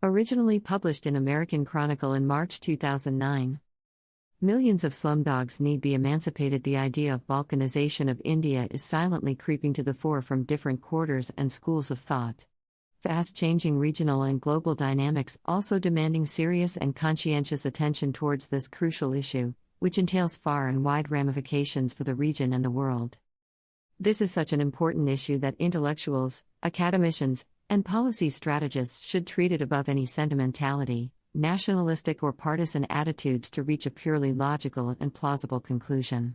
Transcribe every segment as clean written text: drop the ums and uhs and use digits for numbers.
Originally published in American Chronicle in March 2009. Millions of slum-dogs need be emancipated. The idea of Balkanization of India is silently creeping to the fore from different quarters and schools of thought. Fast-changing regional and global dynamics also demanding serious and conscientious attention towards this crucial issue, which entails far and wide ramifications for the region and the world. This is such an important issue that intellectuals, academicians, and policy strategists should treat it above any sentimentality, nationalistic or partisan attitudes to reach a purely logical and plausible conclusion.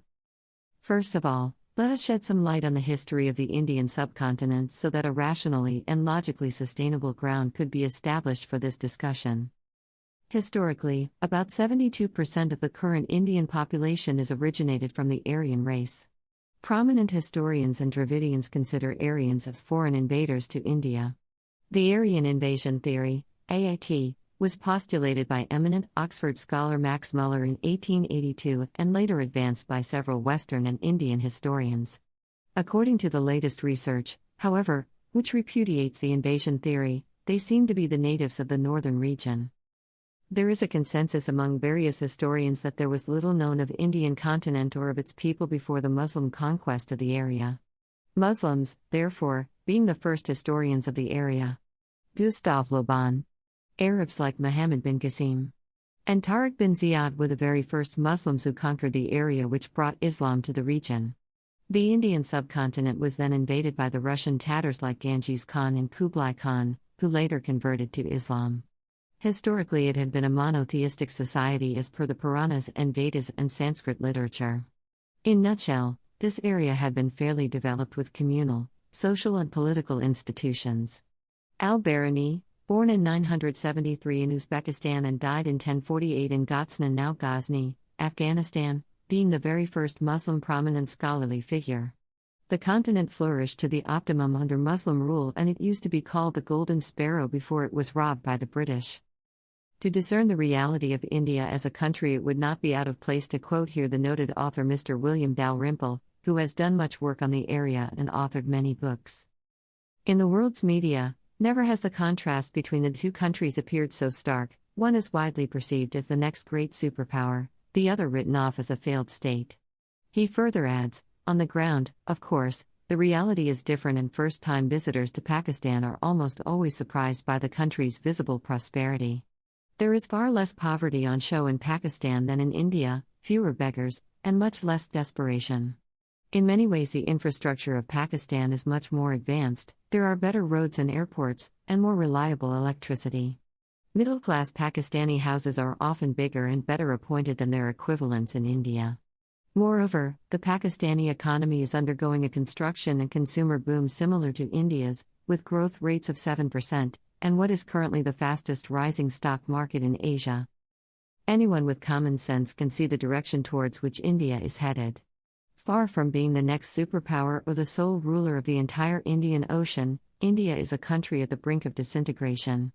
First of all, let us shed some light on the history of the Indian subcontinent so that a rationally and logically sustainable ground could be established for this discussion. Historically, about 72% of the current Indian population is originated from the Aryan race. Prominent historians and Dravidians consider Aryans as foreign invaders to India. The Aryan invasion theory, AIT, was postulated by eminent Oxford scholar Max Muller in 1882 and later advanced by several Western and Indian historians. According to the latest research, however, which repudiates the invasion theory, they seem to be the natives of the northern region. There is a consensus among various historians that there was little known of Indian continent or of its people before the Muslim conquest of the area. Muslims, therefore, being the first historians of the area. Gustave Le Bon. Arabs like Muhammad bin Qasim and Tariq bin Ziyad were the very first Muslims who conquered the area, which brought Islam to the region. The Indian subcontinent was then invaded by the Russian Tatars like Genghis Khan and Kublai Khan, who later converted to Islam. Historically, it had been a monotheistic society as per the Puranas and Vedas and Sanskrit literature. In a nutshell, this area had been fairly developed with communal, social and political institutions. Al-Barani, born in 973 in Uzbekistan and died in 1048 in Ghazni, now Ghazni, Afghanistan, being the very first Muslim prominent scholarly figure. The continent flourished to the optimum under Muslim rule, and it used to be called the Golden Sparrow before it was robbed by the British. To discern the reality of India as a country, it would not be out of place to quote here the noted author Mr. William Dalrymple, who has done much work on the area and authored many books. In the world's media, never has the contrast between the two countries appeared so stark. One is widely perceived as the next great superpower, the other written off as a failed state. He further adds, on the ground, of course, the reality is different, and first-time visitors to Pakistan are almost always surprised by the country's visible prosperity. There is far less poverty on show in Pakistan than in India, fewer beggars, and much less desperation. In many ways, the infrastructure of Pakistan is much more advanced. There are better roads and airports, and more reliable electricity. Middle-class Pakistani houses are often bigger and better appointed than their equivalents in India. Moreover, the Pakistani economy is undergoing a construction and consumer boom similar to India's, with growth rates of 7%, and what is currently the fastest rising stock market in Asia. Anyone with common sense can see the direction towards which India is headed. Far from being the next superpower or the sole ruler of the entire Indian Ocean, India is a country at the brink of disintegration.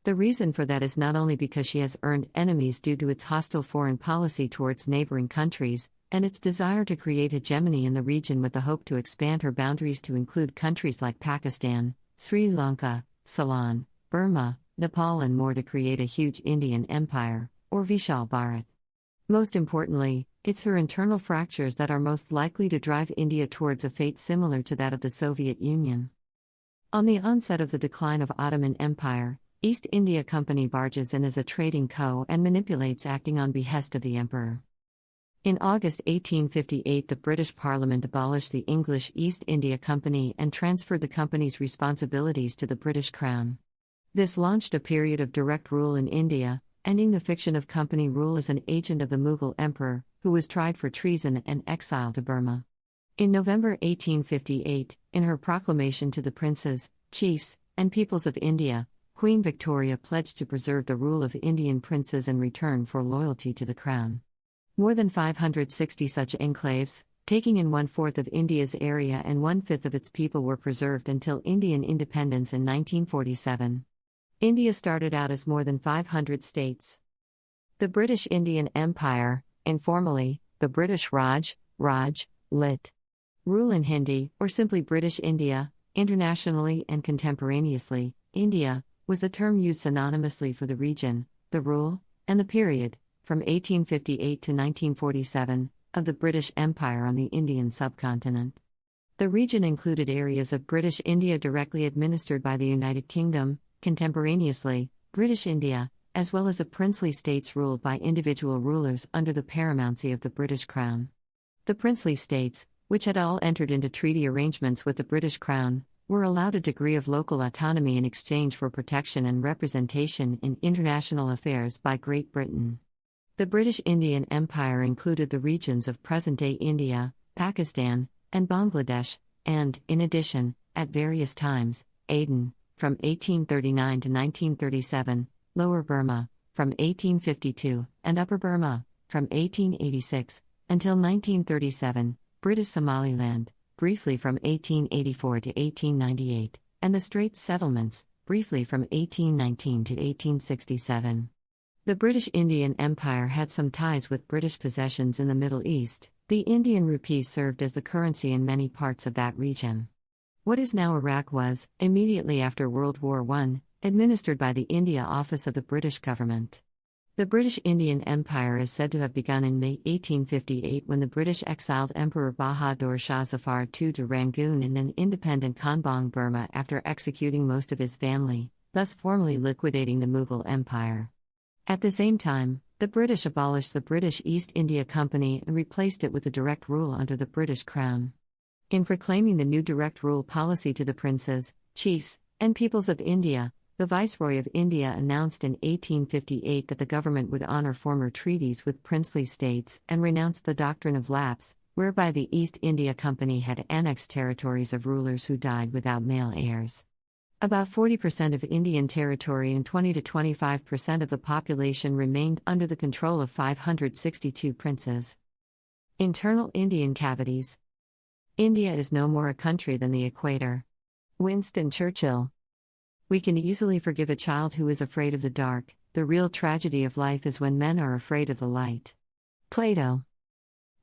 The reason for that is not only because she has earned enemies due to its hostile foreign policy towards neighboring countries, and its desire to create hegemony in the region with the hope to expand her boundaries to include countries like Pakistan, Sri Lanka, Ceylon, Burma, Nepal and more to create a huge Indian empire, or Vishal Bharat. Most importantly, it's her internal fractures that are most likely to drive India towards a fate similar to that of the Soviet Union. On the onset of the decline of Ottoman Empire, East India Company barges in as a trading co and manipulates, acting on behest of the emperor. In August 1858, the British Parliament abolished the English East India Company and transferred the company's responsibilities to the British Crown. This launched a period of direct rule in India, ending the fiction of company rule as an agent of the Mughal emperor, who was tried for treason and exiled to Burma. In November 1858, in her proclamation to the princes, chiefs, and peoples of India, Queen Victoria pledged to preserve the rule of Indian princes in return for loyalty to the crown. More than 560 such enclaves, taking in 1/4 of India's area and 1/5 of its people, were preserved until Indian independence in 1947. India started out as more than 500 states. The British Indian Empire, informally, the British Raj, lit. Rule in Hindi, or simply British India, internationally and contemporaneously, India, was the term used synonymously for the region, the rule, and the period, from 1858 to 1947, of the British Empire on the Indian subcontinent. The region included areas of British India directly administered by the United Kingdom, contemporaneously, British India, as well as the princely states ruled by individual rulers under the paramountcy of the British Crown. The princely states, which had all entered into treaty arrangements with the British Crown, were allowed a degree of local autonomy in exchange for protection and representation in international affairs by Great Britain. The British Indian Empire included the regions of present-day India, Pakistan, and Bangladesh, and, in addition, at various times, Aden, from 1839 to 1937, Lower Burma, from 1852, and Upper Burma, from 1886, until 1937, British Somaliland, briefly from 1884 to 1898, and the Straits Settlements, briefly from 1819 to 1867. The British Indian Empire had some ties with British possessions in the Middle East. The Indian rupee served as the currency in many parts of that region. What is now Iraq was, immediately after World War I, administered by the India Office of the British government. The British Indian Empire is said to have begun in May 1858 when the British exiled Emperor Bahadur Shah Zafar II to Rangoon and then independent Konbaung Burma after executing most of his family, thus formally liquidating the Mughal Empire. At the same time, the British abolished the British East India Company and replaced it with a direct rule under the British Crown. In proclaiming the new direct rule policy to the princes, chiefs, and peoples of India, the Viceroy of India announced in 1858 that the government would honour former treaties with princely states and renounce the doctrine of lapse, whereby the East India Company had annexed territories of rulers who died without male heirs. About 40% of Indian territory and 20 to 25% of the population remained under the control of 562 princes. Internal Indian cavities. India is no more a country than the equator. Winston Churchill. We can easily forgive a child who is afraid of the dark. The real tragedy of life is when men are afraid of the light. Plato.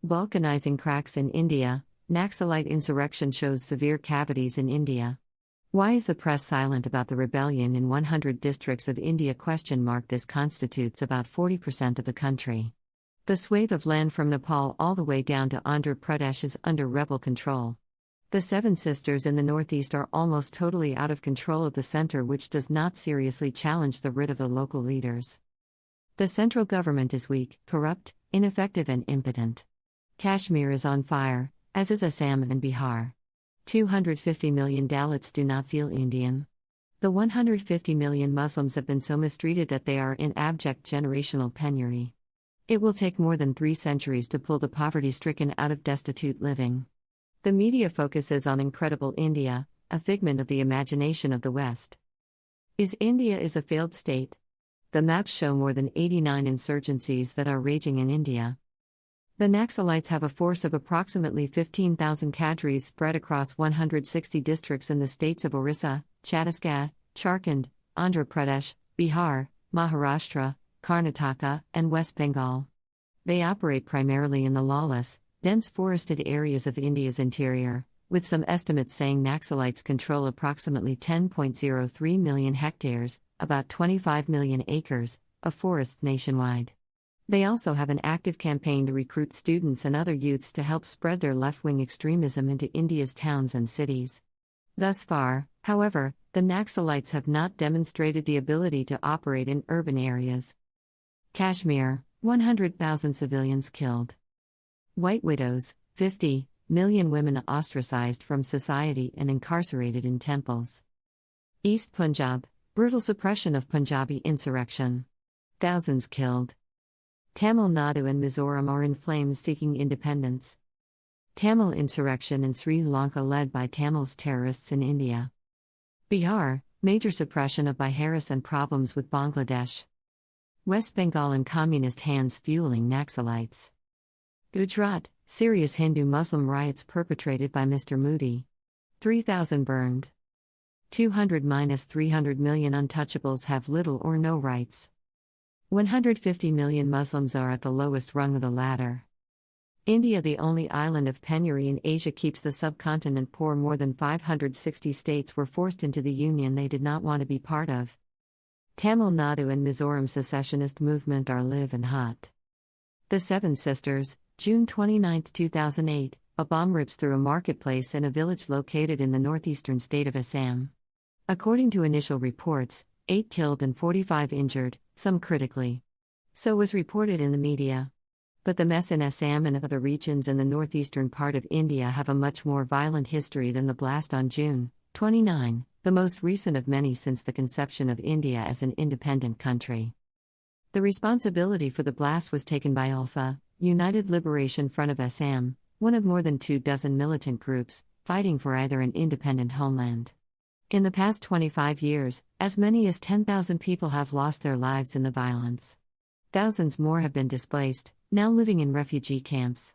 Balkanizing cracks in India. Naxalite insurrection shows severe cavities in India. Why is the press silent about the rebellion in 100 districts of India? This constitutes about 40% of the country. The swathe of land from Nepal all the way down to Andhra Pradesh is under rebel control. The Seven Sisters in the northeast are almost totally out of control of the center, which does not seriously challenge the writ of the local leaders. The central government is weak, corrupt, ineffective and impotent. Kashmir is on fire, as is Assam and Bihar. 250 million Dalits do not feel Indian. The 150 million Muslims have been so mistreated that they are in abject generational penury. It will take more than 3 centuries to pull the poverty-stricken out of destitute living. The media focuses on incredible India, a figment of the imagination of the West. Is India a failed state? The maps show more than 89 insurgencies that are raging in India. The Naxalites have a force of approximately 15,000 cadres spread across 160 districts in the states of Orissa, Chhattisgarh, Jharkhand, Andhra Pradesh, Bihar, Maharashtra, Karnataka, and West Bengal. They operate primarily in the lawless, dense forested areas of India's interior, with some estimates saying Naxalites control approximately 10.03 million hectares, about 25 million acres, of forests nationwide. They also have an active campaign to recruit students and other youths to help spread their left-wing extremism into India's towns and cities. Thus far, however, the Naxalites have not demonstrated the ability to operate in urban areas. Kashmir, 100,000 civilians killed. White widows, 50 million women ostracized from society and incarcerated in temples. East Punjab, brutal suppression of Punjabi insurrection. Thousands killed. Tamil Nadu and Mizoram are in flames seeking independence. Tamil insurrection in Sri Lanka led by Tamils terrorists in India. Bihar, major suppression of Biharis and problems with Bangladesh. West Bengal in communist hands fueling Naxalites. Gujarat, serious Hindu-Muslim riots perpetrated by Mr. Modi. 3,000 burned. 200-300 million untouchables have little or no rights. 150 million Muslims are at the lowest rung of the ladder. India, the only island of penury in Asia, keeps the subcontinent poor. More than 560 states were forced into the union they did not want to be part of. Tamil Nadu and Mizoram secessionist movement are live and hot. The Seven Sisters, June 29, 2008, a bomb rips through a marketplace in a village located in the northeastern state of Assam. According to initial reports, 8 killed and 45 injured, some critically. So was reported in the media. But the mess in Assam and other regions in the northeastern part of India have a much more violent history than the blast on June 29, the most recent of many since the conception of India as an independent country. The responsibility for the blast was taken by ULFA, United Liberation Front of Assam, one of more than 24 militant groups, fighting for either an independent homeland. In the past 25 years, as many as 10,000 people have lost their lives in the violence. Thousands more have been displaced, now living in refugee camps.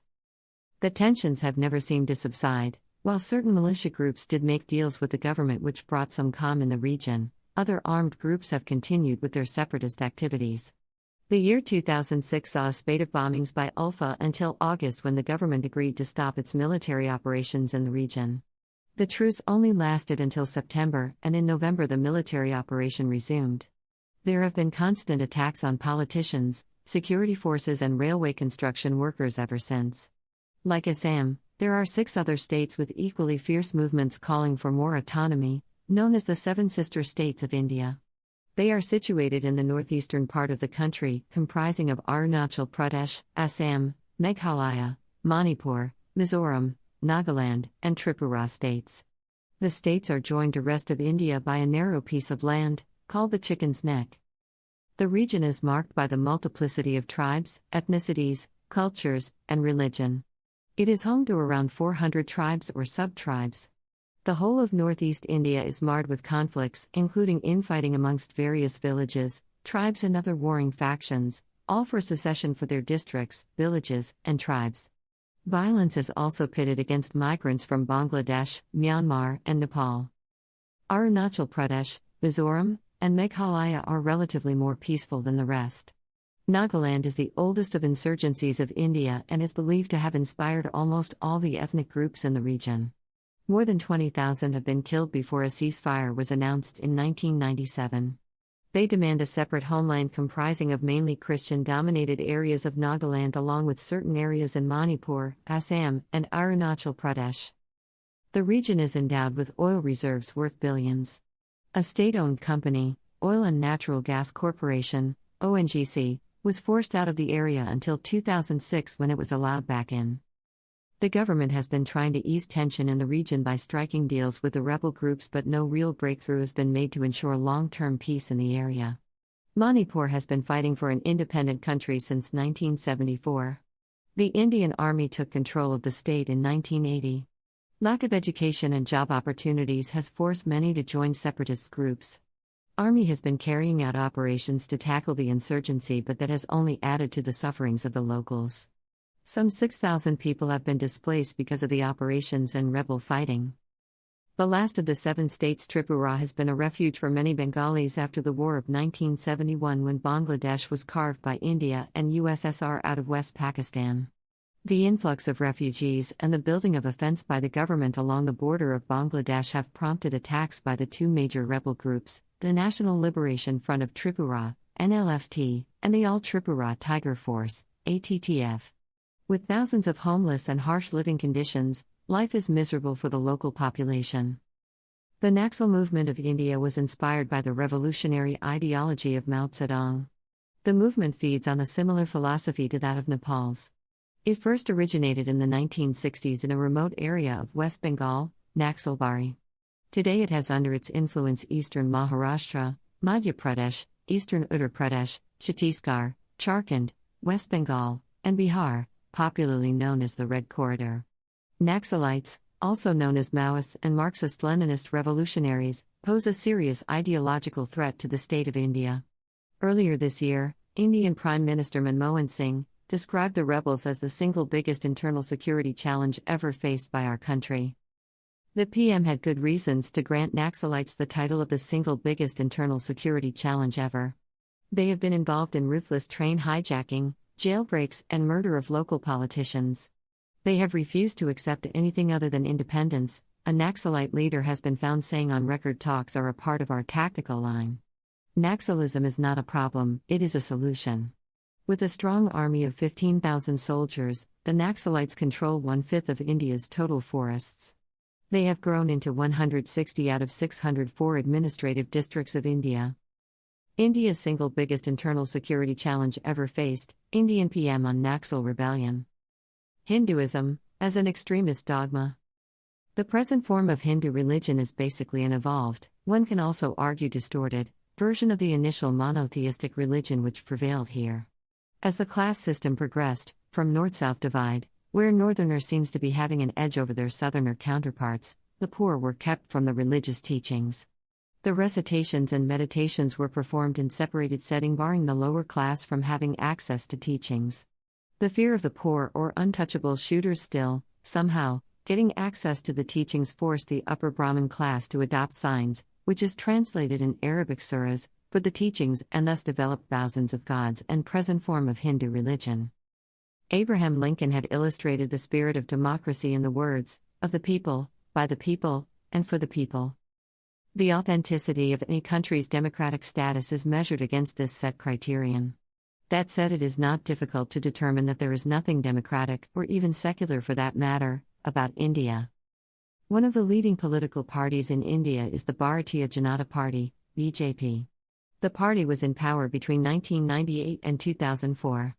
The tensions have never seemed to subside. While certain militia groups did make deals with the government which brought some calm in the region, other armed groups have continued with their separatist activities. The year 2006 saw a spate of bombings by ULFA until August when the government agreed to stop its military operations in the region. The truce only lasted until September, and in November the military operation resumed. There have been constant attacks on politicians, security forces and railway construction workers ever since. Like Assam, there are 6 other states with equally fierce movements calling for more autonomy, known as the Seven Sister States of India. They are situated in the northeastern part of the country, comprising of Arunachal Pradesh, Assam, Meghalaya, Manipur, Mizoram, Nagaland, and Tripura states. The states are joined to the rest of India by a narrow piece of land, called the Chicken's Neck. The region is marked by the multiplicity of tribes, ethnicities, cultures, and religion. It is home to around 400 tribes or sub-tribes. The whole of northeast India is marred with conflicts, including infighting amongst various villages, tribes and other warring factions, all for secession for their districts, villages, and tribes. Violence is also pitted against migrants from Bangladesh, Myanmar, and Nepal. Arunachal Pradesh, Mizoram, and Meghalaya are relatively more peaceful than the rest. Nagaland is the oldest of insurgencies of India and is believed to have inspired almost all the ethnic groups in the region. More than 20,000 have been killed before a ceasefire was announced in 1997. They demand a separate homeland comprising of mainly Christian-dominated areas of Nagaland along with certain areas in Manipur, Assam, and Arunachal Pradesh. The region is endowed with oil reserves worth billions. A state-owned company, Oil and Natural Gas Corporation, ONGC, was forced out of the area until 2006 when it was allowed back in. The government has been trying to ease tension in the region by striking deals with the rebel groups, but no real breakthrough has been made to ensure long-term peace in the area. Manipur has been fighting for an independent country since 1974. The Indian Army took control of the state in 1980. Lack of education and job opportunities has forced many to join separatist groups. Army has been carrying out operations to tackle the insurgency, but that has only added to the sufferings of the locals. Some 6,000 people have been displaced because of the operations and rebel fighting. The last of the 7 states, Tripura, has been a refuge for many Bengalis after the War of 1971 when Bangladesh was carved by India and USSR out of West Pakistan. The influx of refugees and the building of a fence by the government along the border of Bangladesh have prompted attacks by the 2 major rebel groups, the National Liberation Front of Tripura, NLFT, and the All Tripura Tiger Force, ATTF. With thousands of homeless and harsh living conditions, life is miserable for the local population. The Naxal movement of India was inspired by the revolutionary ideology of Mao Zedong. The movement feeds on a similar philosophy to that of Nepal's. It first originated in the 1960s in a remote area of West Bengal, Naxalbari. Today it has under its influence eastern Maharashtra, Madhya Pradesh, eastern Uttar Pradesh, Chhattisgarh, Jharkhand, West Bengal, and Bihar, popularly known as the Red Corridor. Naxalites, also known as Maoists and Marxist-Leninist revolutionaries, pose a serious ideological threat to the state of India. Earlier this year, Indian Prime Minister Manmohan Singh described the rebels as the single biggest internal security challenge ever faced by our country. The PM had good reasons to grant Naxalites the title of the single biggest internal security challenge ever. They have been involved in ruthless train hijacking, jailbreaks, and murder of local politicians. They have refused to accept anything other than independence, a Naxalite leader has been found saying on record. Talks are a part of our tactical line. Naxalism is not a problem, it is a solution. With a strong army of 15,000 soldiers, the Naxalites control 1/5 of India's total forests. They have grown into 160 out of 604 administrative districts of India. India's single biggest internal security challenge ever faced, Indian PM on Naxal rebellion. Hinduism, as an extremist dogma. The present form of Hindu religion is basically an evolved, one can also argue distorted, version of the initial monotheistic religion which prevailed here. As the class system progressed, from north-south divide, where northerner seems to be having an edge over their southerner counterparts, the poor were kept from the religious teachings. The recitations and meditations were performed in separated setting, barring the lower class from having access to teachings. The fear of the poor or untouchable shooters still, somehow, getting access to the teachings forced the upper Brahmin class to adopt signs, which is translated in Arabic surahs, for the teachings and thus developed thousands of gods and present form of Hindu religion. Abraham Lincoln had illustrated the spirit of democracy in the words, "of the people, by the people, and for the people." The authenticity of any country's democratic status is measured against this set criterion. That said, it is not difficult to determine that there is nothing democratic, or even secular for that matter, about India. One of the leading political parties in India is the Bharatiya Janata Party, BJP. The party was in power between 1998 and 2004.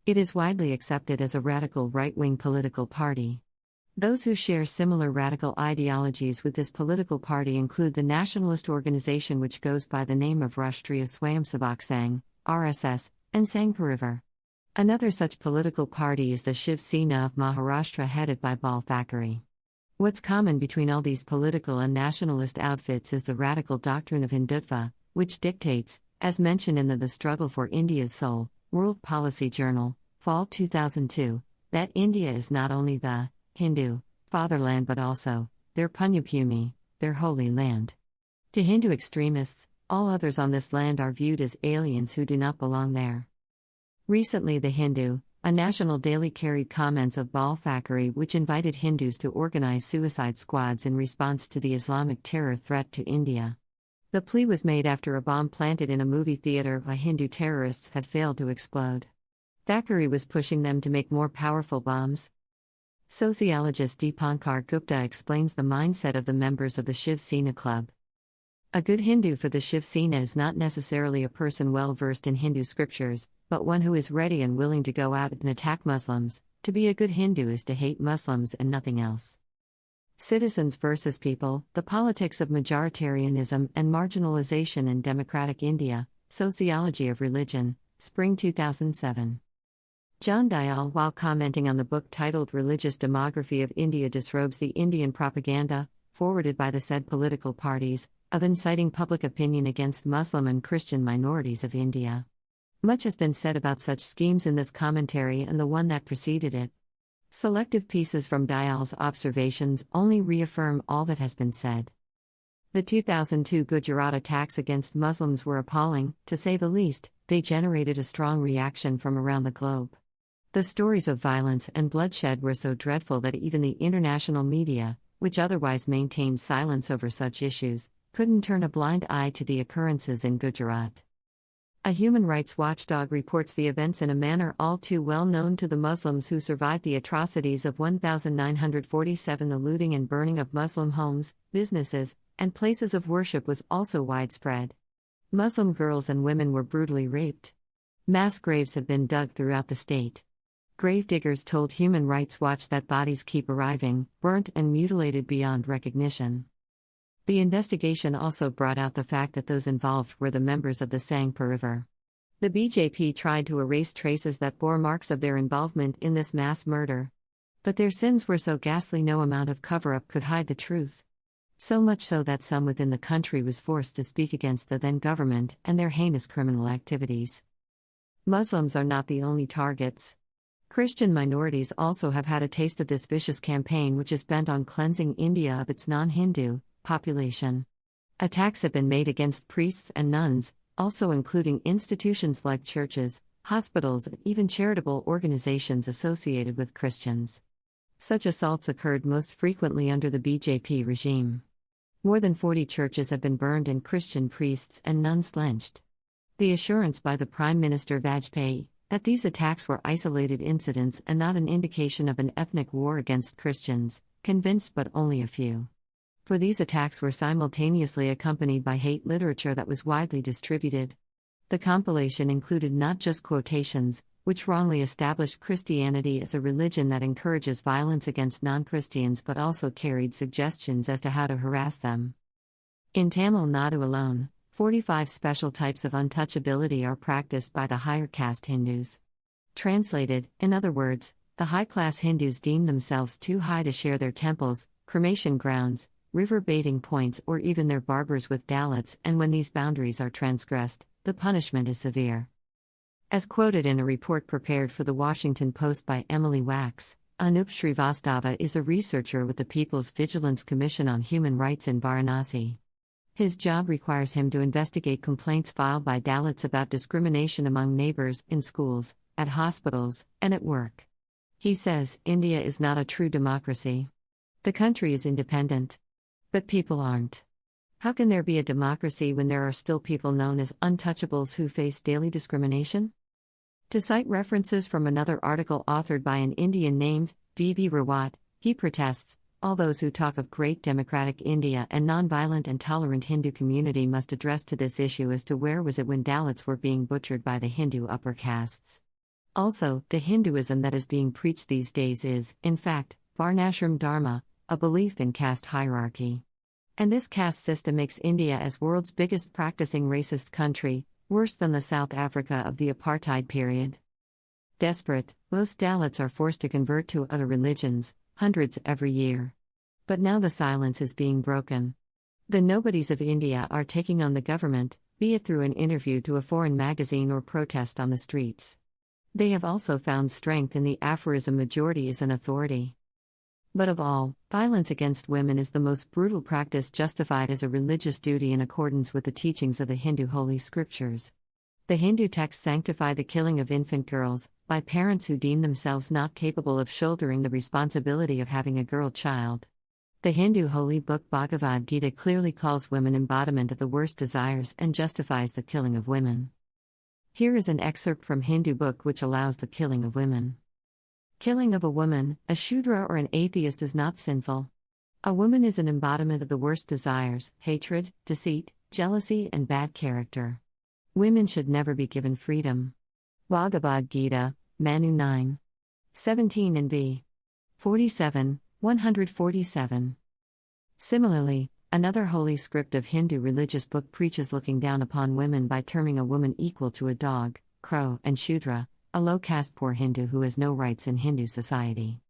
It is widely accepted as a radical right-wing political party. Those who share similar radical ideologies with this political party include the nationalist organization which goes by the name of Rashtriya Swayamsevak Sangh, RSS, and Sangh Parivar. Another such political party is the Shiv Sena of Maharashtra headed by Bal Thackeray. What's common between all these political and nationalist outfits is the radical doctrine of Hindutva, which dictates, as mentioned in the Struggle for India's Soul, World Policy Journal, Fall 2002, that India is not only the Hindu fatherland but also their Punyabhumi, their holy land. To Hindu extremists, all others on this land are viewed as aliens who do not belong there. Recently, The Hindu, a national daily, carried comments of Bal Thackeray which invited Hindus to organize suicide squads in response to the Islamic terror threat to India. The plea was made after a bomb planted in a movie theater by Hindu terrorists had failed to explode. Thackeray was pushing them to make more powerful bombs. Sociologist Deepankar Gupta explains the mindset of the members of the Shiv Sena Club. A good Hindu for the Shiv Sena is not necessarily a person well versed in Hindu scriptures, but one who is ready and willing to go out and attack Muslims. To be a good Hindu is to hate Muslims and nothing else. Citizens versus People, The Politics of Majoritarianism and Marginalization in Democratic India, Sociology of Religion, Spring 2007. John Dayal, while commenting on the book titled Religious Demography of India, disrobes the Indian propaganda, forwarded by the said political parties, of inciting public opinion against Muslim and Christian minorities of India. Much has been said about such schemes in this commentary and the one that preceded it. Selective pieces from Dayal's observations only reaffirm all that has been said. The 2002 Gujarat attacks against Muslims were appalling, to say the least. They generated a strong reaction from around the globe. The stories of violence and bloodshed were so dreadful that even the international media, which otherwise maintained silence over such issues, couldn't turn a blind eye to the occurrences in Gujarat. A human rights watchdog reports the events in a manner all too well known to the Muslims who survived the atrocities of 1947. The looting and burning of Muslim homes, businesses, and places of worship was also widespread. Muslim girls and women were brutally raped. Mass graves have been dug throughout the state. Gravediggers told Human Rights Watch that bodies keep arriving, burnt and mutilated beyond recognition. The investigation also brought out the fact that those involved were the members of the Sangh Parivar. The BJP tried to erase traces that bore marks of their involvement in this mass murder. But their sins were so ghastly no amount of cover-up could hide the truth. So much so that some within the country was forced to speak against the then government and their heinous criminal activities. Muslims are not the only targets. Christian minorities also have had a taste of this vicious campaign which is bent on cleansing India of its non-Hindu population. Attacks have been made against priests and nuns, also including institutions like churches, hospitals, and even charitable organizations associated with Christians. Such assaults occurred most frequently under the BJP regime. More than 40 churches have been burned and Christian priests and nuns lynched. The assurance by the Prime Minister Vajpayee that these attacks were isolated incidents and not an indication of an ethnic war against Christians, convinced but only a few. For these attacks were simultaneously accompanied by hate literature that was widely distributed. The compilation included not just quotations, which wrongly established Christianity as a religion that encourages violence against non-Christians, but also carried suggestions as to how to harass them. In Tamil Nadu alone, 45 special types of untouchability are practiced by the higher caste Hindus. Translated, in other words, the high-class Hindus deem themselves too high to share their temples, cremation grounds, river bathing points, or even their barbers with Dalits, and when these boundaries are transgressed, the punishment is severe. As quoted in a report prepared for the Washington Post by Emily Wax, Anup Srivastava is a researcher with the People's Vigilance Commission on Human Rights in Varanasi. His job requires him to investigate complaints filed by Dalits about discrimination among neighbors, in schools, at hospitals, and at work. He says, India is not a true democracy. The country is independent. But people aren't. How can there be a democracy when there are still people known as untouchables who face daily discrimination? To cite references from another article authored by an Indian named V.B. Rawat, he protests, all those who talk of great democratic India and non-violent and tolerant Hindu community must address to this issue as to where was it when Dalits were being butchered by the Hindu upper castes. Also, the Hinduism that is being preached these days is, in fact, Varnashram Dharma, a belief in caste hierarchy. And this caste system makes India as world's biggest practicing racist country, worse than the South Africa of the apartheid period. Desperate, most Dalits are forced to convert to other religions, hundreds every year. But now the silence is being broken. The nobodies of India are taking on the government, be it through an interview to a foreign magazine or protest on the streets. They have also found strength in the aphorism majority is an authority. But of all, violence against women is the most brutal practice justified as a religious duty in accordance with the teachings of the Hindu holy scriptures. The Hindu texts sanctify the killing of infant girls, by parents who deem themselves not capable of shouldering the responsibility of having a girl child. The Hindu holy book Bhagavad Gita clearly calls women embodiment of the worst desires and justifies the killing of women. Here is an excerpt from Hindu book which allows the killing of women. Killing of a woman, a Shudra or an atheist is not sinful. A woman is an embodiment of the worst desires, hatred, deceit, jealousy, and bad character. Women should never be given freedom. Bhagavad Gita, Manu 9. 17 and v. 47, 147. Similarly, another holy script of Hindu religious book preaches looking down upon women by terming a woman equal to a dog, crow, and Shudra, a low-caste poor Hindu who has no rights in Hindu society.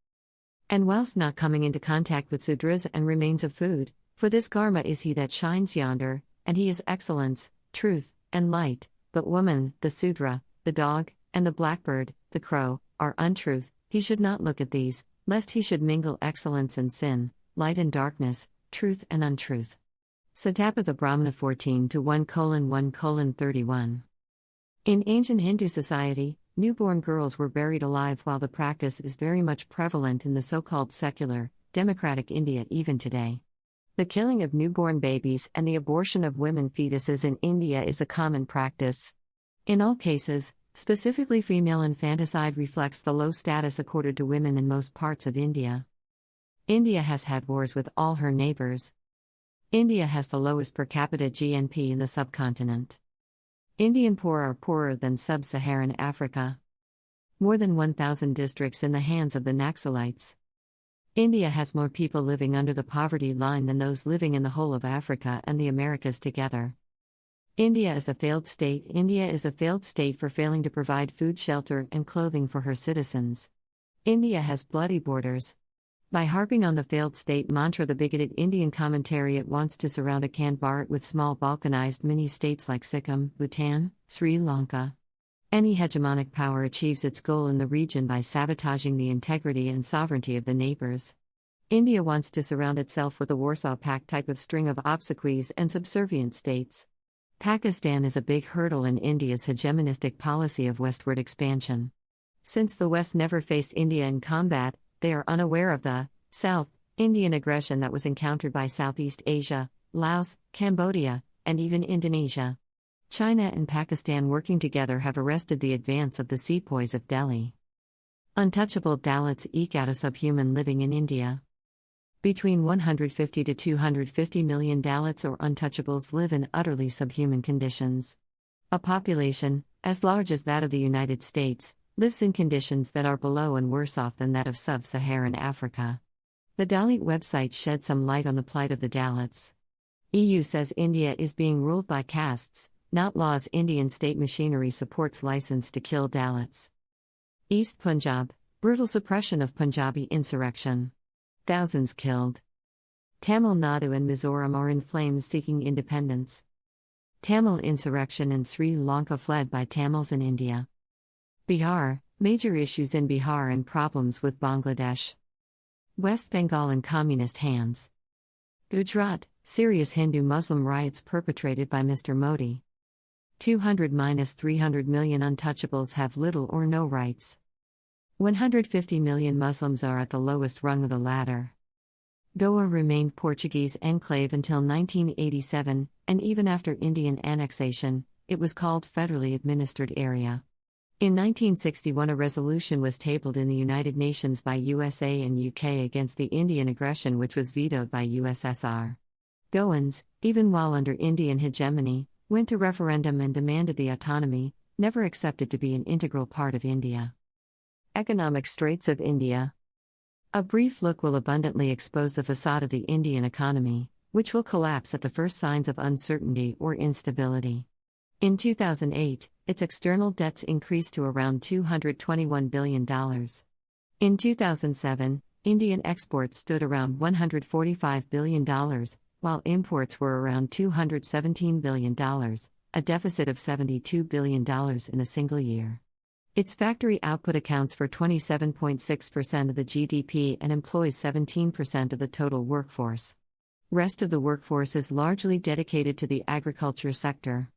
And whilst not coming into contact with Sudras and remains of food, for this Karma is he that shines yonder, and he is excellence, truth, and light, but woman, the Sudra, the dog, and the blackbird, the crow, are untruth, he should not look at these, lest he should mingle excellence and sin, light and darkness, truth and untruth. Satapatha Brahmana 14:1:1:31. In ancient Hindu society, newborn girls were buried alive while the practice is very much prevalent in the so-called secular, democratic India even today. The killing of newborn babies and the abortion of women fetuses in India is a common practice. In all cases, specifically female infanticide reflects the low status accorded to women in most parts of India. India has had wars with all her neighbors. India has the lowest per capita GNP in the subcontinent. Indian poor are poorer than sub-Saharan Africa. More than 1,000 districts in the hands of the Naxalites. India has more people living under the poverty line than those living in the whole of Africa and the Americas together. India is a failed state. India is a failed state for failing to provide food, shelter, and clothing for her citizens. India has bloody borders. By harping on the failed state mantra, the bigoted Indian commentariat wants to surround a canned Bharat with small balkanized mini-states like Sikkim, Bhutan, Sri Lanka. Any hegemonic power achieves its goal in the region by sabotaging the integrity and sovereignty of the neighbors. India wants to surround itself with a Warsaw Pact type of string of obsequies and subservient states. Pakistan is a big hurdle in India's hegemonistic policy of westward expansion. Since the West never faced India in combat, they are unaware of the South Indian aggression that was encountered by Southeast Asia, Laos, Cambodia, and even Indonesia. China and Pakistan working together have arrested the advance of the sepoys of Delhi. Untouchable Dalits eke out a subhuman living in India. Between 150 to 250 million Dalits or untouchables live in utterly subhuman conditions. A population, as large as that of the United States, lives in conditions that are below and worse off than that of sub-Saharan Africa. The Dalit website shed some light on the plight of the Dalits. EU says India is being ruled by castes, not laws. Indian state machinery supports license to kill Dalits. East Punjab, brutal suppression of Punjabi insurrection. Thousands killed. Tamil Nadu and Mizoram are in flames seeking independence. Tamil insurrection in Sri Lanka fled by Tamils in India. Bihar, major issues in Bihar and problems with Bangladesh. West Bengal in communist hands. Gujarat, serious Hindu-Muslim riots perpetrated by Mr. Modi. 200-300 million untouchables have little or no rights. 150 million Muslims are at the lowest rung of the ladder. Goa remained Portuguese enclave until 1987, and even after Indian annexation, it was called Federally Administered Area. In 1961 a resolution was tabled in the United Nations by USA and UK against the Indian aggression, which was vetoed by USSR. Goans, even while under Indian hegemony, went to referendum and demanded the autonomy, never accepted to be an integral part of India. Economic straits of India. A brief look will abundantly expose the facade of the Indian economy, which will collapse at the first signs of uncertainty or instability. In 2008, its external debts increased to around $221 billion. In 2007, Indian exports stood around $145 billion, while imports were around $217 billion, a deficit of $72 billion in a single year. Its factory output accounts for 27.6% of the GDP and employs 17% of the total workforce. Rest of the workforce is largely dedicated to the agriculture sector.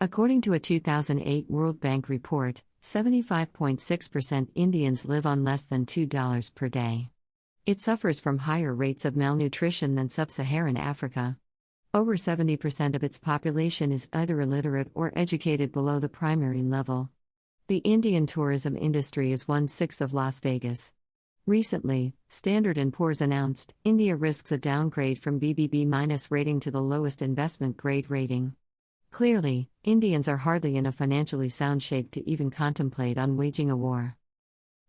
According to a 2008 World Bank report, 75.6% Indians live on less than $2 per day. It suffers from higher rates of malnutrition than sub-Saharan Africa. Over 70% of its population is either illiterate or educated below the primary level. The Indian tourism industry is 1/6 of Las Vegas. Recently, Standard & Poor's announced India risks a downgrade from BBB- rating to the lowest investment grade rating. Clearly, Indians are hardly in a financially sound shape to even contemplate on waging a war.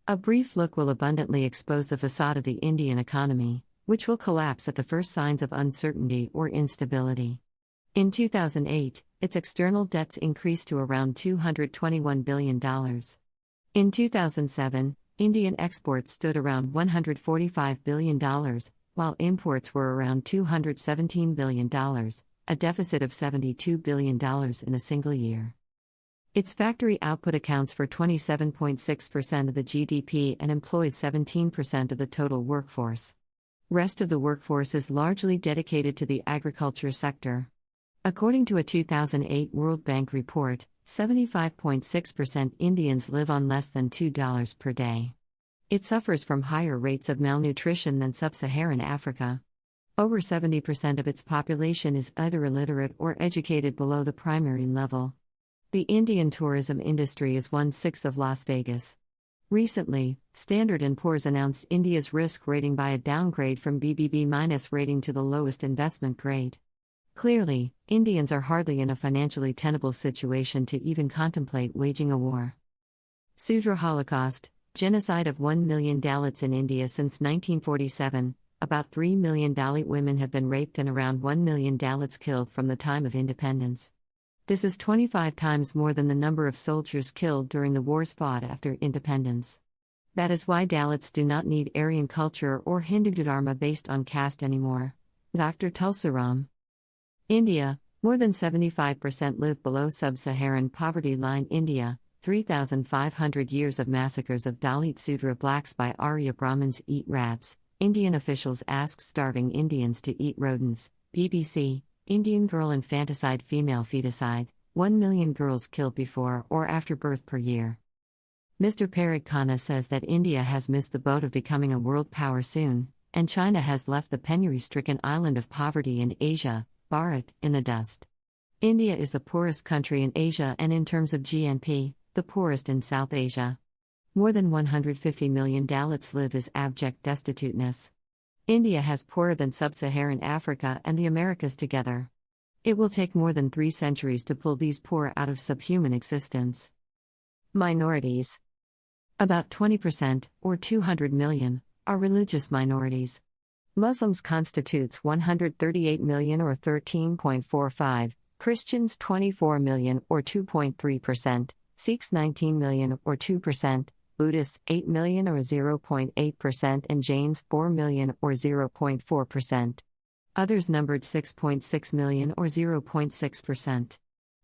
A brief look will abundantly expose the facade of the Indian economy, which will collapse at the first signs of uncertainty or instability. In 2008, its external debts increased to around $221 billion. In 2007, Indian exports stood around $145 billion, while imports were around $217 billion, a deficit of $72 billion in a single year. Its factory output accounts for 27.6% of the GDP and employs 17% of the total workforce. Rest of the workforce is largely dedicated to the agriculture sector. According to a 2008 World Bank report, 75.6% Indians live on less than $2 per day. It suffers from higher rates of malnutrition than sub-Saharan Africa. Over 70% of its population is either illiterate or educated below the primary level. The Indian tourism industry is 1/6 of Las Vegas. Recently, Standard & Poor's announced India's risk rating by a downgrade from BBB- rating to the lowest investment grade. Clearly, Indians are hardly in a financially tenable situation to even contemplate waging a war. Sudra Holocaust, genocide of 1 million Dalits in India since 1947. About 3 million Dalit women have been raped and around 1 million Dalits killed from the time of independence. This is 25 times more than the number of soldiers killed during the wars fought after independence. That is why Dalits do not need Aryan culture or Hindu dharma based on caste anymore. Dr. Tulsiram. India, more than 75% live below sub-Saharan poverty line. India, 3,500 years of massacres of Dalit Sudra blacks by Arya Brahmins eat rats. Indian officials ask starving Indians to eat rodents. BBC, Indian girl infanticide, female feticide, 1 million girls killed before or after birth per year. Mr. Parag Khanna says that India has missed the boat of becoming a world power soon, and China has left the penury-stricken island of poverty in Asia, Bharat, in the dust. India is the poorest country in Asia and in terms of GNP, the poorest in South Asia. More than 150 million Dalits live as abject destituteness. India has poorer than sub-Saharan Africa and the Americas together. It will take more than 3 centuries to pull these poor out of subhuman existence. Minorities. About 20%, or 200 million, are religious minorities. Muslims constitutes 138 million or 13.45%, Christians 24 million or 2.3%, Sikhs 19 million or 2%, Buddhists 8 million or 0.8%, and Jains 4 million or 0.4%. Others numbered 6.6 million or 0.6%.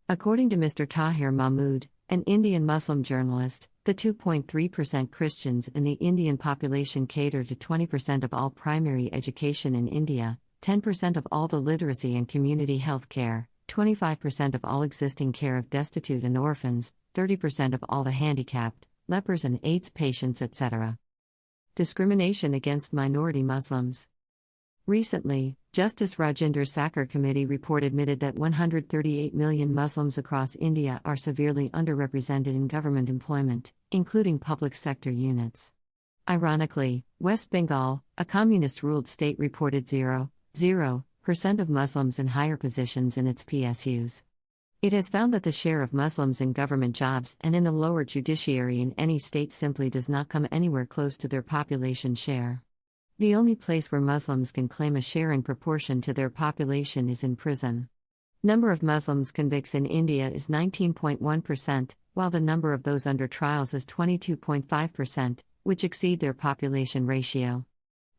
According to Mr. Tahir Mahmood, an Indian Muslim journalist, the 2.3% Christians in the Indian population cater to 20% of all primary education in India, 10% of all the literacy and community health care, 25% of all existing care of destitute and orphans, 30% of all the handicapped, lepers and AIDS patients, etc. Discrimination against minority Muslims. Recently, Justice Rajinder Sakar Committee report admitted that 138 million Muslims across India are severely underrepresented in government employment, including public sector units. Ironically, West Bengal, a communist-ruled state, reported 0.0% of Muslims in higher positions in its PSUs. It has found that the share of Muslims in government jobs and in the lower judiciary in any state simply does not come anywhere close to their population share. The only place where Muslims can claim a share in proportion to their population is in prison. Number of Muslims convicts in India is 19.1%, while the number of those under trials is 22.5%, which exceed their population ratio.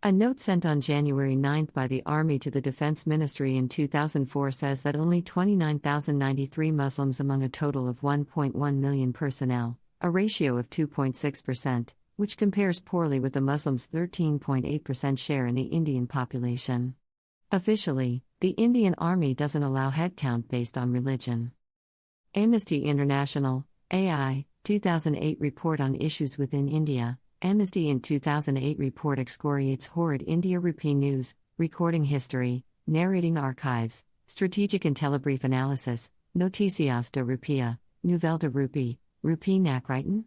A note sent on January 9 by the Army to the Defense Ministry in 2004 says that only 29,093 Muslims among a total of 1.1 million personnel, a ratio of 2.6%, which compares poorly with the Muslims' 13.8% share in the Indian population. Officially, the Indian Army doesn't allow headcount based on religion. Amnesty International, AI, 2008 report on issues within India. Amnesty in 2008 report excoriates horrid India rupee news, recording history, narrating archives, strategic and telebrief analysis, noticias de rupia, nouvelle de rupee Nachrichten.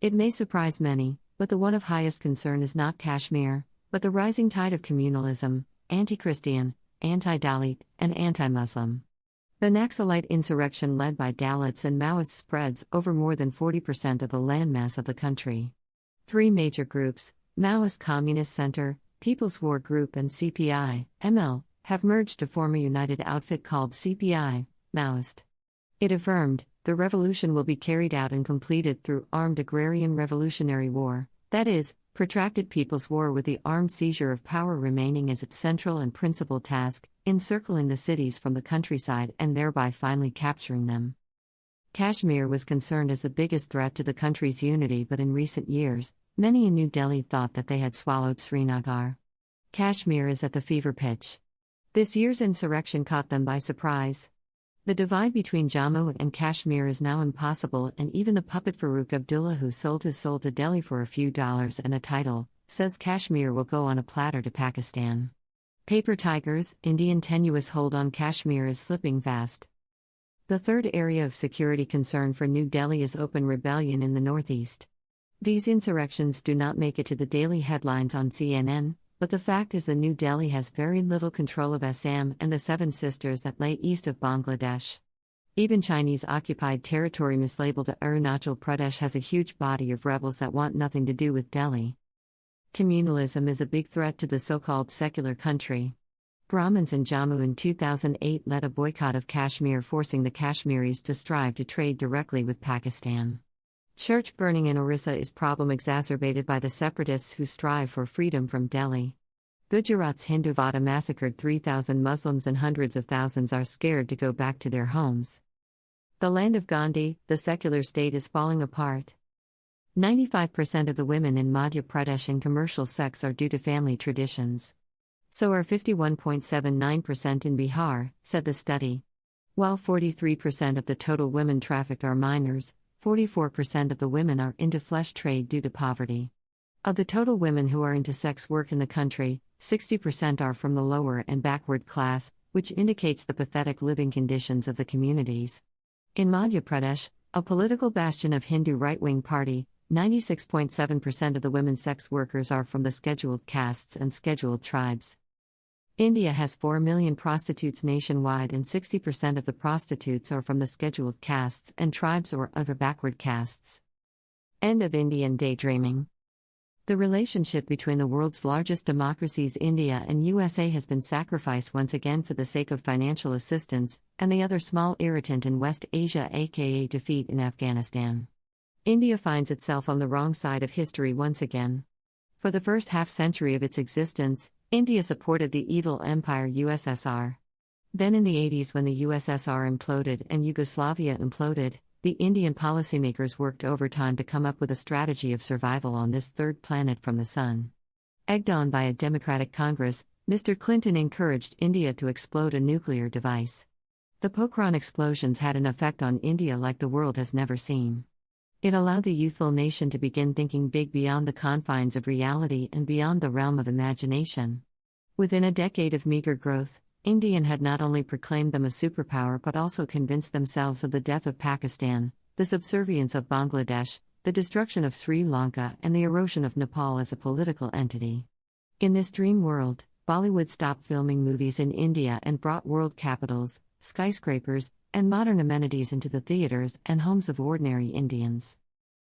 It may surprise many, but the one of highest concern is not Kashmir, but the rising tide of communalism, anti-Christian, anti-Dalit, and anti-Muslim. The Naxalite insurrection led by Dalits and Maoists spreads over more than 40% of the landmass of the country. 3 major groups, Maoist Communist Center, People's War Group and CPI, ML, have merged to form a united outfit called CPI, Maoist. It affirmed, the revolution will be carried out and completed through armed agrarian revolutionary war, that is, protracted people's war with the armed seizure of power remaining as its central and principal task, encircling the cities from the countryside and thereby finally capturing them. Kashmir was concerned as the biggest threat to the country's unity, but in recent years, many in New Delhi thought that they had swallowed Srinagar. Kashmir is at the fever pitch. This year's insurrection caught them by surprise. The divide between Jammu and Kashmir is now impossible, and even the puppet Farooq Abdullah, who sold his soul to Delhi for a few dollars and a title, says Kashmir will go on a platter to Pakistan. Paper tigers, Indian tenuous hold on Kashmir is slipping fast. The third area of security concern for New Delhi is open rebellion in the northeast. These insurrections do not make it to the daily headlines on CNN, but the fact is that New Delhi has very little control of Assam and the 7 sisters that lay east of Bangladesh. Even Chinese-occupied territory mislabeled Arunachal Pradesh has a huge body of rebels that want nothing to do with Delhi. Communalism is a big threat to the so-called secular country. Brahmins in Jammu in 2008 led a boycott of Kashmir, forcing the Kashmiris to strive to trade directly with Pakistan. Church burning in Orissa is problem exacerbated by the separatists who strive for freedom from Delhi. Gujarat's Hindutva massacred 3,000 Muslims and hundreds of thousands are scared to go back to their homes. The land of Gandhi, the secular state is falling apart. 95% of the women in Madhya Pradesh in commercial sex are due to family traditions. So are 51.79% in Bihar, said the study. While 43% of the total women trafficked are minors, 44% of the women are into flesh trade due to poverty. Of the total women who are into sex work in the country, 60% are from the lower and backward class, which indicates the pathetic living conditions of the communities. In Madhya Pradesh, a political bastion of Hindu right-wing party, 96.7% of the women sex workers are from the scheduled castes and scheduled tribes. India has 4 million prostitutes nationwide, and 60% of the prostitutes are from the scheduled castes and tribes or other backward castes. End of Indian daydreaming. The relationship between the world's largest democracies, India and USA, has been sacrificed once again for the sake of financial assistance, and the other small irritant in West Asia, aka defeat in Afghanistan. India finds itself on the wrong side of history once again. For the first half-century of its existence, India supported the evil empire USSR. Then in the 80s, when the USSR imploded and Yugoslavia imploded, the Indian policymakers worked overtime to come up with a strategy of survival on this third planet from the sun. Egged on by a Democratic Congress, Mr. Clinton encouraged India to explode a nuclear device. The Pokhran explosions had an effect on India like the world has never seen. It allowed the youthful nation to begin thinking big beyond the confines of reality and beyond the realm of imagination. Within a decade of meager growth, India had not only proclaimed them a superpower but also convinced themselves of the death of Pakistan, the subservience of Bangladesh, the destruction of Sri Lanka, and the erosion of Nepal as a political entity. In this dream world, Bollywood stopped filming movies in India and brought world capitals, skyscrapers, and modern amenities into the theaters and homes of ordinary Indians.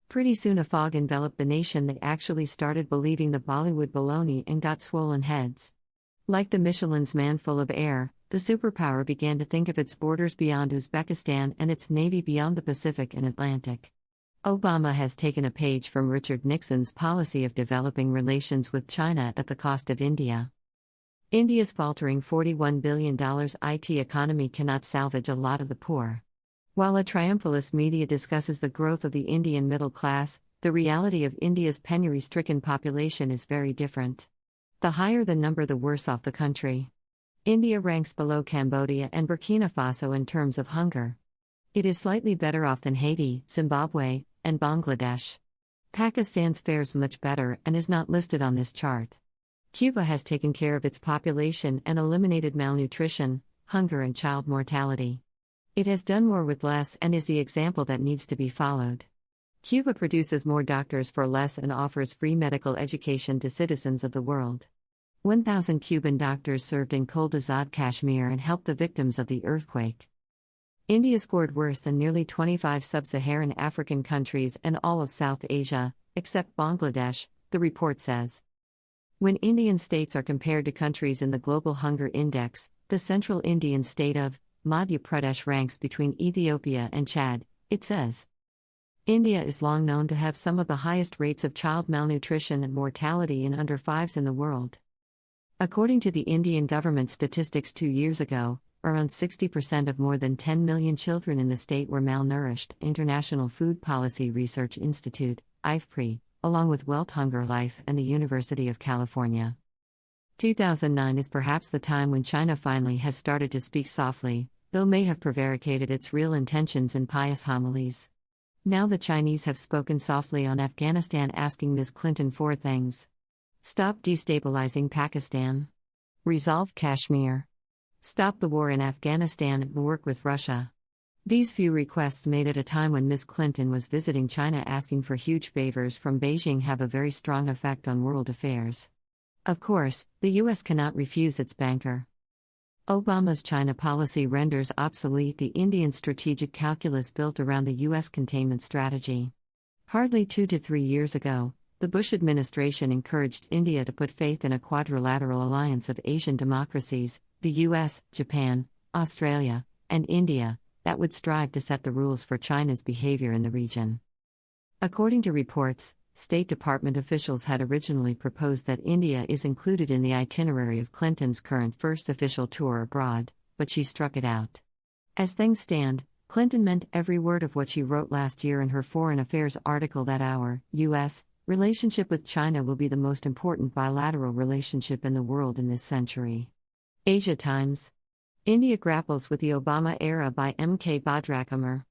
Pretty soon a fog enveloped the nation that actually started believing the Bollywood baloney and got swollen heads. Like the Michelin's man full of air, the superpower began to think of its borders beyond Uzbekistan and its navy beyond the Pacific and Atlantic. Obama has taken a page from Richard Nixon's policy of developing relations with China at the cost of India. India's faltering $41 billion IT economy cannot salvage a lot of the poor. While a triumphalist media discusses the growth of the Indian middle class, the reality of India's penury-stricken population is very different. The higher the number, the worse off the country. India ranks below Cambodia and Burkina Faso in terms of hunger. It is slightly better off than Haiti, Zimbabwe, and Bangladesh. Pakistan's fares much better and is not listed on this chart. Cuba has taken care of its population and eliminated malnutrition, hunger, and child mortality. It has done more with less and is the example that needs to be followed. Cuba produces more doctors for less and offers free medical education to citizens of the world. 1,000 Cuban doctors served in Cold Azad Kashmir and helped the victims of the earthquake. India scored worse than nearly 25 sub-Saharan African countries and all of South Asia, except Bangladesh, the report says. When Indian states are compared to countries in the Global Hunger Index, the central Indian state of Madhya Pradesh ranks between Ethiopia and Chad, it says. India is long known to have some of the highest rates of child malnutrition and mortality in under 5s in the world. According to the Indian government statistics 2 years ago, around 60% of more than 10 million children in the state were malnourished, International Food Policy Research Institute, IFPRI, along with Welt Hunger Life and the University of California. 2009 is perhaps the time when China finally has started to speak softly, though may have prevaricated its real intentions in pious homilies. Now the Chinese have spoken softly on Afghanistan, asking Ms. Clinton 4 things. Stop destabilizing Pakistan. Resolve Kashmir. Stop the war in Afghanistan and work with Russia. These few requests made at a time when Ms. Clinton was visiting China asking for huge favors from Beijing have a very strong effect on world affairs. Of course, the US cannot refuse its banker. Obama's China policy renders obsolete the Indian strategic calculus built around the U.S. containment strategy. Hardly 2 to 3 years ago, the Bush administration encouraged India to put faith in a quadrilateral alliance of Asian democracies, the U.S., Japan, Australia, and India, that would strive to set the rules for China's behavior in the region. According to reports, State Department officials had originally proposed that India is included in the itinerary of Clinton's current first official tour abroad, but she struck it out. As things stand, Clinton meant every word of what she wrote last year in her Foreign Affairs article that our U.S. relationship with China will be the most important bilateral relationship in the world in this century. Asia Times. India grapples with the Obama era by M.K. Bhadrakumar.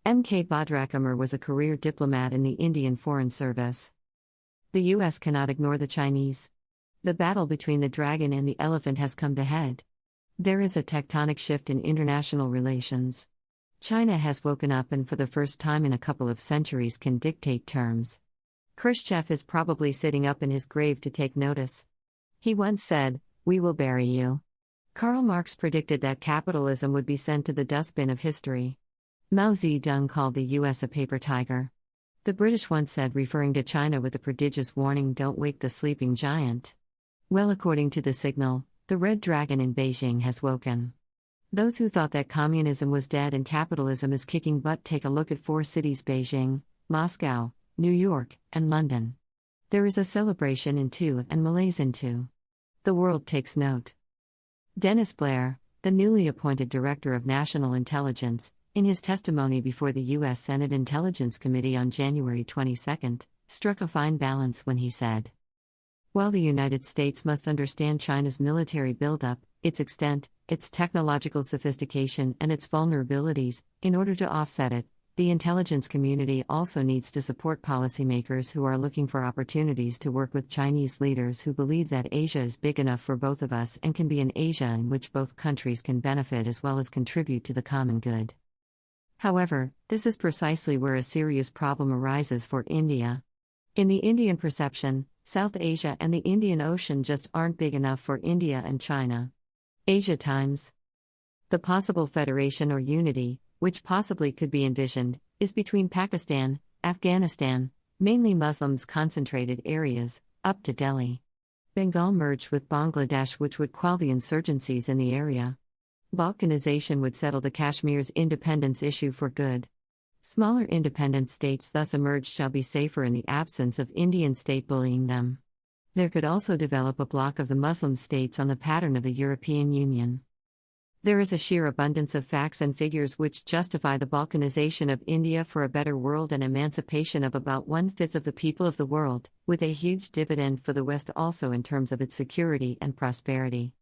M.K. Bhadrakumar was a career diplomat in the Indian Foreign Service. The U.S. cannot ignore the Chinese. The battle between the dragon and the elephant has come to head. There is a tectonic shift in international relations. China has woken up and for the first time in a couple of centuries can dictate terms. Khrushchev is probably sitting up in his grave to take notice. He once said, "We will bury you." Karl Marx predicted that capitalism would be sent to the dustbin of history. Mao Zedong called the US a paper tiger. The British once said, referring to China with the prodigious warning, "Don't wake the sleeping giant." Well, according to the signal, the red dragon in Beijing has woken. Those who thought that communism was dead and capitalism is kicking butt take a look at four cities: Beijing, Moscow, New York, and London. There is a celebration in two and malaise in two. The world takes note. Dennis Blair, the newly appointed Director of National Intelligence, in his testimony before the U.S. Senate Intelligence Committee on January 22, struck a fine balance when he said, "While the United States must understand China's military buildup, its extent, its technological sophistication, and its vulnerabilities, in order to offset it, the intelligence community also needs to support policymakers who are looking for opportunities to work with Chinese leaders who believe that Asia is big enough for both of us and can be an Asia in which both countries can benefit as well as contribute to the common good." However, this is precisely where a serious problem arises for India. In the Indian perception, South Asia and the Indian Ocean just aren't big enough for India and China. Asia Times. The possible federation or unity, which possibly could be envisioned, is between Pakistan, Afghanistan, mainly Muslims concentrated areas, up to Delhi. Bengal merged with Bangladesh, which would quell the insurgencies in the area. Balkanization would settle the Kashmir's independence issue for good. Smaller independent states thus emerged shall be safer in the absence of Indian state bullying them. There could also develop a bloc of the Muslim states on the pattern of the European Union. There is a sheer abundance of facts and figures which justify the Balkanization of India for a better world and emancipation of about 1/5 of the people of the world, with a huge dividend for the West also in terms of its security and prosperity.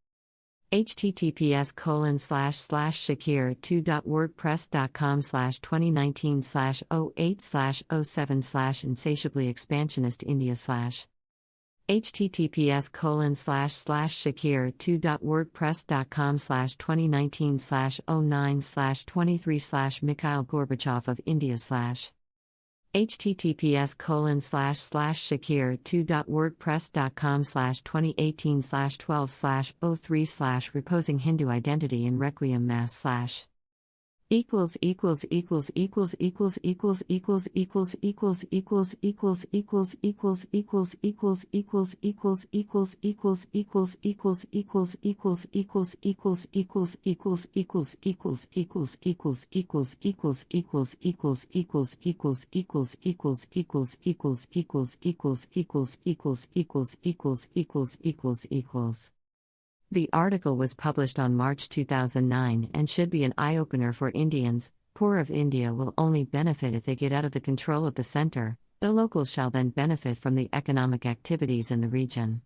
https://shakir2.wordpress.com/2019/08/07/insatiably-expansionist-India/ https://shakir2.wordpress.com/2019/09/23/Mikhail Gorbachev of India/ https://shakir2.wordpress.com/2018/12/03/ reposing Hindu identity in Requiem Mass/ The article was published on March 2009 and should be an eye-opener for Indians. Poor of India will only benefit if they get out of the control of the center. The locals shall then benefit from the economic activities in the region.